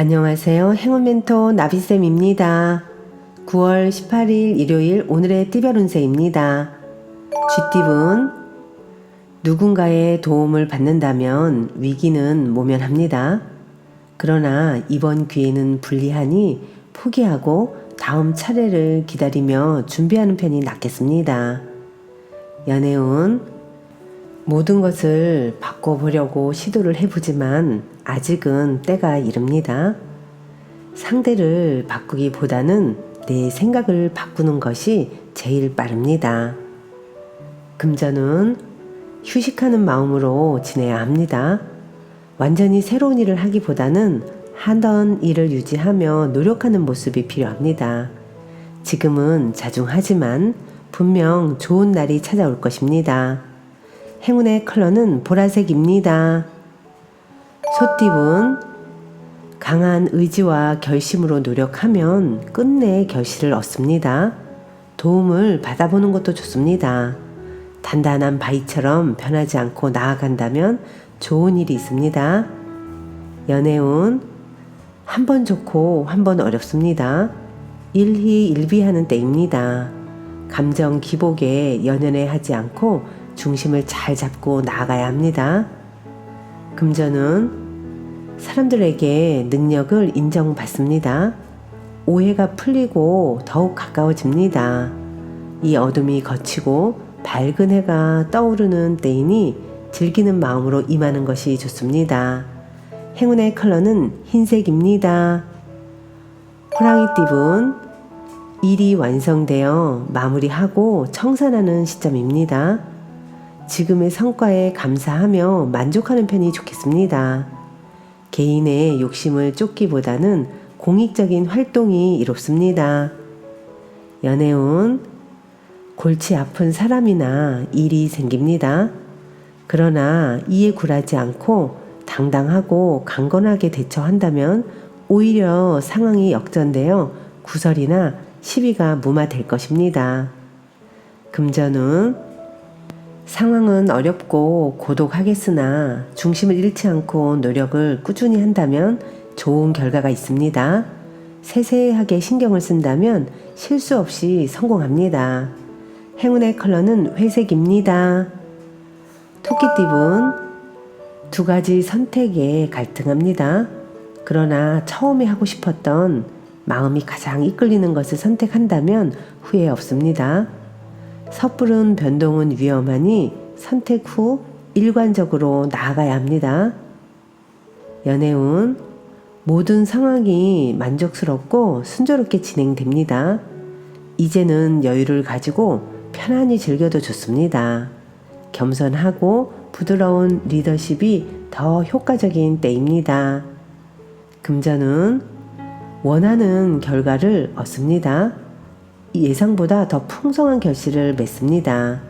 안녕하세요. 행운 멘토 나비쌤입니다. 9월 18일 일요일 오늘의 띠별 운세입니다. 쥐띠분, 누군가의 도움을 받는다면 위기는 모면합니다. 그러나 이번 기회는 불리하니 포기하고 다음 차례를 기다리며 준비하는 편이 낫겠습니다. 연애운, 모든 것을 바꿔보려고 시도를 해보지만 아직은 때가 이릅니다. 상대를 바꾸기보다는 내 생각을 바꾸는 것이 제일 빠릅니다. 금전은 휴식하는 마음으로 지내야 합니다. 완전히 새로운 일을 하기보다는 하던 일을 유지하며 노력하는 모습이 필요합니다. 지금은 자중하지만 분명 좋은 날이 찾아올 것입니다. 행운의 컬러는 보라색입니다. 소띠분, 강한 의지와 결심으로 노력하면 끝내 결실을 얻습니다. 도움을 받아보는 것도 좋습니다. 단단한 바위처럼 변하지 않고 나아간다면 좋은 일이 있습니다. 연애운, 한 번 좋고 한 번 어렵습니다. 일희일비하는 때입니다. 감정 기복에 연연해 하지 않고 중심을 잘 잡고 나아가야 합니다. 금전은 사람들에게 능력을 인정받습니다. 오해가 풀리고 더욱 가까워집니다. 이 어둠이 걷히고 밝은 해가 떠오르는 때이니 즐기는 마음으로 임하는 것이 좋습니다. 행운의 컬러는 흰색입니다. 호랑이띠분, 일이 완성되어 마무리하고 청산하는 시점입니다. 지금의 성과에 감사하며 만족하는 편이 좋겠습니다. 개인의 욕심을 쫓기보다는 공익적인 활동이 이롭습니다. 연애운, 골치 아픈 사람이나 일이 생깁니다. 그러나 이에 굴하지 않고 당당하고 강건하게 대처한다면 오히려 상황이 역전되어 구설이나 시비가 무마될 것입니다. 금전운, 상황은 어렵고 고독하겠으나 중심을 잃지 않고 노력을 꾸준히 한다면 좋은 결과가 있습니다. 세세하게 신경을 쓴다면 실수 없이 성공합니다. 행운의 컬러는 회색입니다. 토끼띠분, 두 가지 선택에 갈등합니다. 그러나 처음에 하고 싶었던 마음이 가장 이끌리는 것을 선택한다면 후회 없습니다. 섣부른 변동은 위험하니 선택 후 일관적으로 나아가야 합니다. 연애운, 모든 상황이 만족스럽고 순조롭게 진행됩니다. 이제는 여유를 가지고 편안히 즐겨도 좋습니다. 겸손하고 부드러운 리더십이 더 효과적인 때입니다. 금전은 원하는 결과를 얻습니다. 예상보다 더 풍성한 결실을 맺습니다.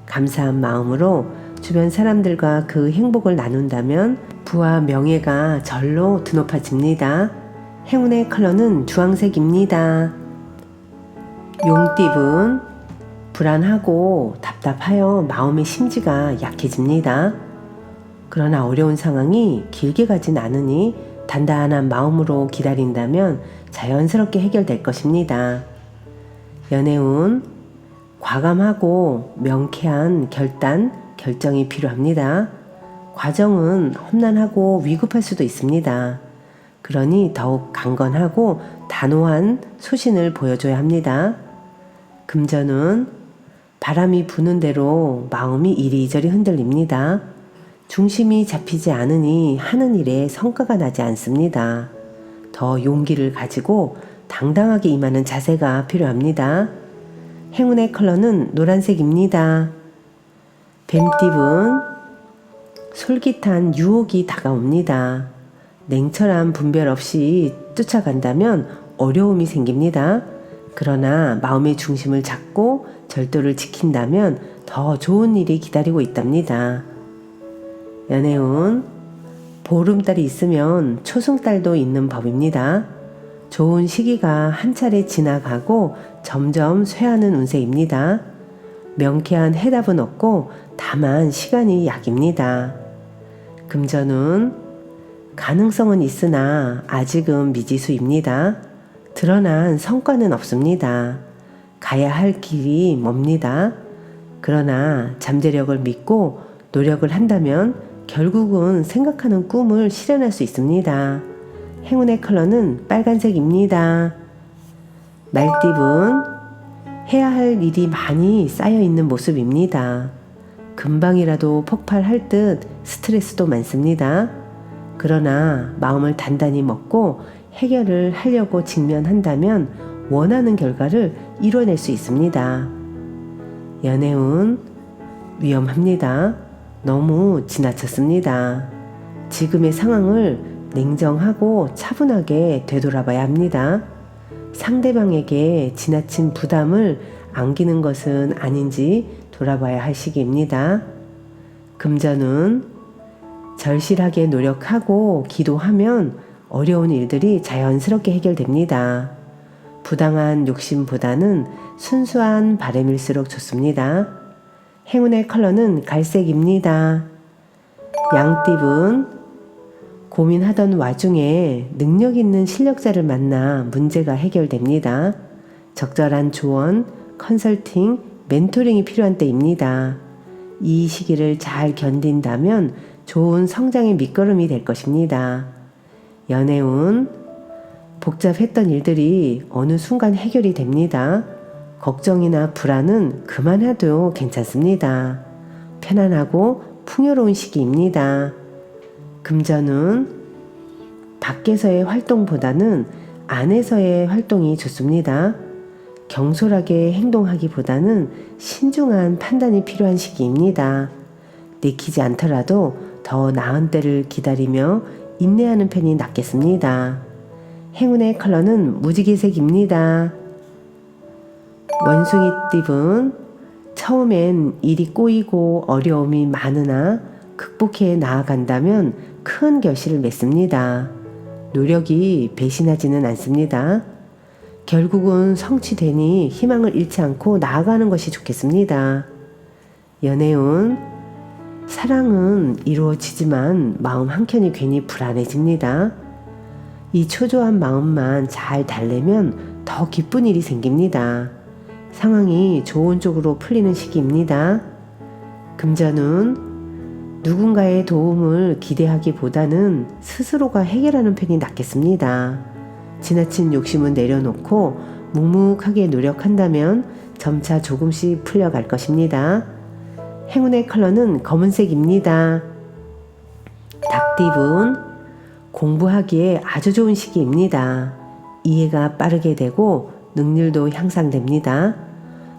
감사한 마음으로 주변 사람들과 그 행복을 나눈다면 부와 명예가 절로 드높아집니다. 행운의 컬러는 주황색입니다. 용띠분, 불안하고 답답하여 마음의 심지가 약해집니다. 그러나 어려운 상황이 길게 가진 않으니 단단한 마음으로 기다린다면 자연스럽게 해결될 것입니다. 연애운, 과감하고 명쾌한 결정이 필요합니다. 과정은 험난하고 위급할 수도 있습니다. 그러니 더욱 강건하고 단호한 소신을 보여줘야 합니다. 금전은 바람이 부는 대로 마음이 이리저리 흔들립니다. 중심이 잡히지 않으니 하는 일에 성과가 나지 않습니다. 더 용기를 가지고 당당하게 임하는 자세가 필요합니다. 행운의 컬러는 노란색입니다. 뱀띠분, 솔깃한 유혹이 다가옵니다. 냉철한 분별 없이 쫓아간다면 어려움이 생깁니다. 그러나 마음의 중심을 잡고 절도를 지킨다면 더 좋은 일이 기다리고 있답니다. 연애운, 보름달이 있으면 초승달도 있는 법입니다. 좋은 시기가 한 차례 지나가고 점점 쇠하는 운세입니다. 명쾌한 해답은 없고 다만 시간이 약입니다. 금전운, 가능성은 있으나 아직은 미지수입니다. 드러난 성과는 없습니다. 가야 할 길이 멉니다. 그러나 잠재력을 믿고 노력을 한다면 결국은 생각하는 꿈을 실현할 수 있습니다. 행운의 컬러는 빨간색입니다. 말띠분, 해야 할 일이 많이 쌓여 있는 모습입니다. 금방이라도 폭발할 듯 스트레스도 많습니다. 그러나 마음을 단단히 먹고 해결을 하려고 직면한다면 원하는 결과를 이뤄낼 수 있습니다. 연애운, 위험합니다. 너무 지나쳤습니다. 지금의 상황을 냉정하고 차분하게 되돌아봐야 합니다. 상대방에게 지나친 부담을 안기는 것은 아닌지 돌아봐야 할 시기입니다. 금전운, 절실하게 노력하고 기도하면 어려운 일들이 자연스럽게 해결됩니다. 부당한 욕심보다는 순수한 바람일수록 좋습니다. 행운의 컬러는 갈색입니다. 양띠분, 고민하던 와중에 능력 있는 실력자를 만나 문제가 해결됩니다. 적절한 조언, 컨설팅, 멘토링이 필요한 때입니다. 이 시기를 잘 견딘다면 좋은 성장의 밑거름이 될 것입니다. 연애운, 복잡했던 일들이 어느 순간 해결이 됩니다. 걱정이나 불안은 그만해도 괜찮습니다. 편안하고 풍요로운 시기입니다. 금전운, 밖에서의 활동보다는 안에서의 활동이 좋습니다. 경솔하게 행동하기보다는 신중한 판단이 필요한 시기입니다. 내키지 않더라도 더 나은 때를 기다리며 인내하는 편이 낫겠습니다. 행운의 컬러는 무지개색입니다. 원숭이띠분, 처음엔 일이 꼬이고 어려움이 많으나 극복해 나아간다면 큰 결실을 맺습니다. 노력이 배신하지는 않습니다. 결국은 성취되니 희망을 잃지 않고 나아가는 것이 좋겠습니다. 연애운, 사랑은 이루어지지만 마음 한켠이 괜히 불안해집니다. 이 초조한 마음만 잘 달래면 더 기쁜 일이 생깁니다. 상황이 좋은 쪽으로 풀리는 시기입니다. 금전운, 누군가의 도움을 기대하기보다는 스스로가 해결하는 편이 낫겠습니다. 지나친 욕심은 내려놓고 묵묵하게 노력한다면 점차 조금씩 풀려갈 것입니다. 행운의 컬러는 검은색입니다. 닭띠분, 공부하기에 아주 좋은 시기입니다. 이해가 빠르게 되고 능률도 향상됩니다.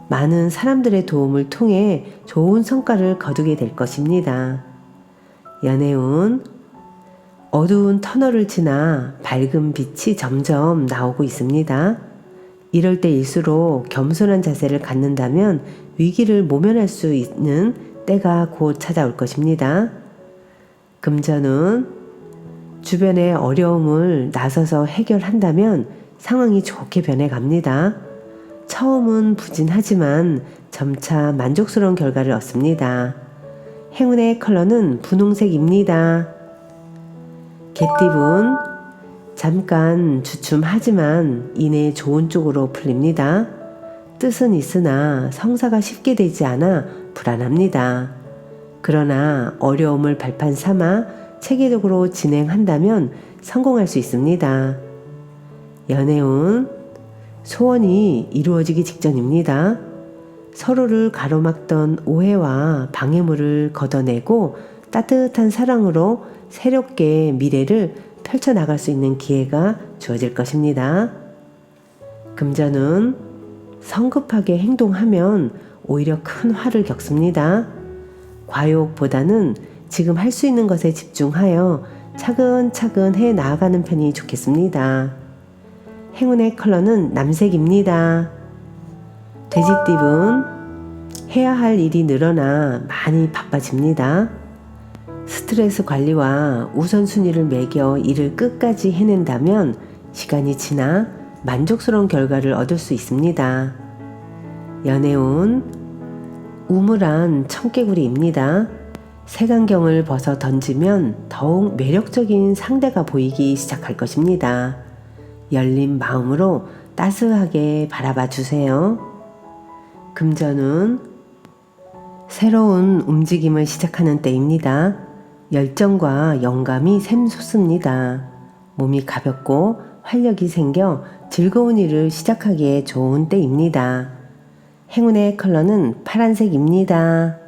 많은 사람들의 도움을 통해 좋은 성과를 거두게 될 것입니다. 연애운, 어두운 터널을 지나 밝은 빛이 점점 나오고 있습니다. 이럴 때일수록 겸손한 자세를 갖는다면 위기를 모면할 수 있는 때가 곧 찾아올 것입니다. 금전운, 주변의 어려움을 나서서 해결한다면 상황이 좋게 변해갑니다. 처음은 부진하지만 점차 만족스러운 결과를 얻습니다. 행운의 컬러는 분홍색입니다. 개띠분, 잠깐 주춤하지만 이내 좋은 쪽으로 풀립니다. 뜻은 있으나 성사가 쉽게 되지 않아 불안합니다. 그러나 어려움을 발판 삼아 체계적으로 진행한다면 성공할 수 있습니다. 연애운, 소원이 이루어지기 직전입니다. 서로를 가로막던 오해와 방해물을 걷어내고 따뜻한 사랑으로 새롭게 미래를 펼쳐나갈 수 있는 기회가 주어질 것입니다. 금전운, 성급하게 행동하면 오히려 큰 화를 겪습니다. 과욕보다는 지금 할 수 있는 것에 집중하여 차근차근 해 나아가는 편이 좋겠습니다. 행운의 컬러는 남색입니다. 돼지띠분, 해야 할 일이 늘어나 많이 바빠집니다. 스트레스 관리와 우선순위를 매겨 일을 끝까지 해낸다면 시간이 지나 만족스러운 결과를 얻을 수 있습니다. 연애운, 우물한 청개구리입니다. 색안경을 벗어 던지면 더욱 매력적인 상대가 보이기 시작할 것입니다. 열린 마음으로 따스하게 바라봐 주세요. 금전운, 새로운 움직임을 시작하는 때입니다. 열정과 영감이 샘솟습니다. 몸이 가볍고 활력이 생겨 즐거운 일을 시작하기에 좋은 때입니다. 행운의 컬러는 파란색입니다.